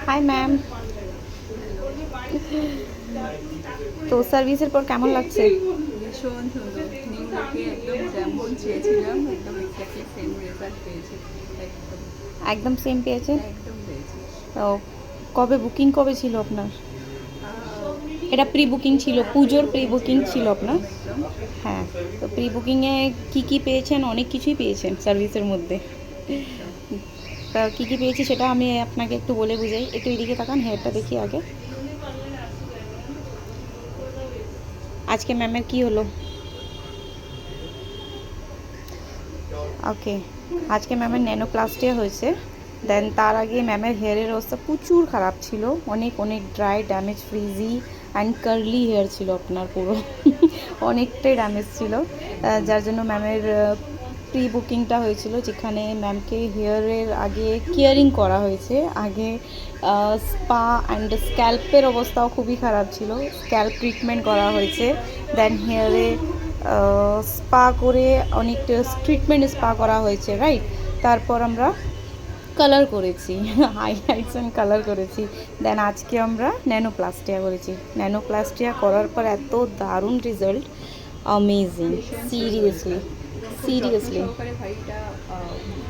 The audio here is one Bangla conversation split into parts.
Hi ma'am. তো সার্ভিসের পর কেমন লাগছে? ভীষণ সুন্দর, নিউ লুকে একদম যেমন চেয়েছিলাম একদম এক্স্যাক্টলি সেম রেজাল্ট পেয়েছি। একদম একদম সেম পেয়েছে। একদম পেয়েছি। তো কবে বুকিং কবে ছিল আপনার? এটা প্রি বুকিং ছিল, প্রি পুজোর প্রি বুকিং বুকিং ছিল, ছিল একদম আপনার? একদম। হ্যাঁ। তো প্রি বুকিংয়ে কী কী পেয়েছেন? অনেক কিছুই পেয়েছেন সার্ভিসের মধ্যে। একদম। তা কী কী পেয়েছি সেটা আমি আপনাকে একটু বলে বুঝাই। একটু এদিকে তাকান, হেয়ারটা দেখি আগে। আজকে ম্যামের কি হলো? ওকে, আজকে ম্যামের ন্যানোপ্লাস্টিয়া হয়েছে। দেন তার আগে ম্যামের হেয়ারের অবস্থা প্রচুর খারাপ ছিল, অনেক অনেক dry, damage, frizzy and curly hair ছিল আপনার পুরো। অনেকটাই ড্যামেজ ছিল, যার জন্য ম্যামের প্রি বুকিংটা হয়েছিল, যেখানে ম্যামকে হেয়ারের আগে কেয়ারিং করা হয়েছে। আগে স্পা অ্যান্ড স্ক্যাল্পের অবস্থাও খুবই খারাপ ছিল, স্ক্যাল্প ট্রিটমেন্ট করা হয়েছে। দেন হেয়ারে স্পা করে অনেক ট্রিটমেন্ট স্পা করা হয়েছে, রাইট? তারপর আমরা কালার করেছি, হাইলাইটস অ্যান্ড কালার করেছি। দেন আজকে আমরা ন্যানোপ্লাস্টিয়া করেছি। ন্যানোপ্লাস্টিয়া করার পর এত দারুণ রেজাল্ট, অ্যামেজিং, ভীষণ সুন্দর। সিরিয়াসলি খুব যত্ন সিরিয়াসলি। সহকারে ভাইটা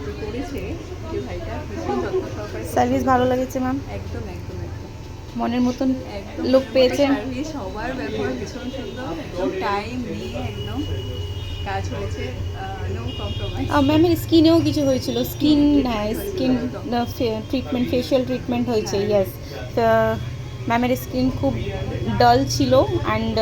যে করেছে, যে ভাইটা ভীষণ যত্ন সহকারে খুব সার্ভিস সুন্দর ভালো করেছে। লেগেছে ম্যাম? একদম একদম একদম মনের মতন একদম লোক মনের মতো পেয়েছেন? সার্ভিস, সবার ব্যবহার ভীষণ সুন্দর, একদম টাইম নিয়ে একদম কাজ হয়েছে, নো কম্প্রোমাইজ। ম্যামের স্কিনেও কিছু হয়েছিল, স্কিন, স্কিনে হ্যাঁ, ট্রিটমেন্ট হয়েছিল স্কিন একদম। ট্রিটমেন্ট, ফেশিয়াল ট্রিটমেন্ট হয়েছে, হ্যাঁ ইয়েস। ম্যামের স্কিন খুব ডাল ছিল অ্যান্ড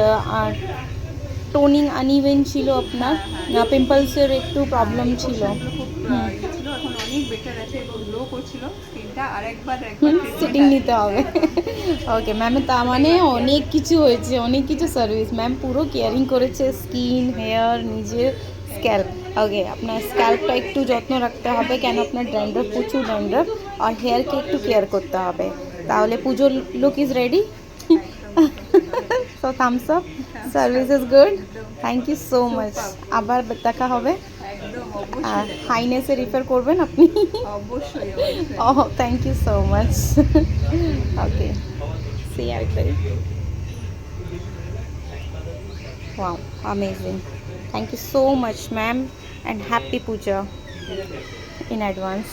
টোনিং আনইভেন ছিল আপনার, হ্যাঁ হ্যাঁ পিম্পলসের একটু হ্যাঁ, প্রবলেম এই ছিল। পোর্শনগুলো খুব হুম ইয়ে ছিল, এখন অনেক বেটার আছে এবং গ্লো করছিল স্কিনটা। আর একবার একবার ট্রিটমেন্ট সিটিং আছে নিতে হবে। একদম। ওকে ম্যামের, তার ওটাই মানে বাকি আছে। অনেক কিছু হয়েছে, অনেক কিছু সার্ভিস ম্যাম পুরো কেয়ারিং করেছে, স্কিন, হেয়ার, নিজের স্ক্যাল্প। একদম ওকে, আপনার স্ক্যাল্পটা একটু যত্ন রাখতে হবে, কেন আপনার ড্যান্ড্রফ, প্রচুর ড্যান্ড্রফ। আর হেয়ারকে একটু কেয়ার করতে হবে। তাহলে পুজোর লুক ইজ রেডি। একদম একদম রেডি। So thumbs up, thumbs up. Service is good. একদম thank you so much. Super. আবার দেখা হবে। একদম অবশ্যই দেখা হবে। হাইনেসে রিফার করবেন আপনি। অবশ্যই অবশ্যই। Oh, thank you so much. Okay. See you later. Wow, amazing. Thank you so much, ma'am, and happy puja thank you. in advance.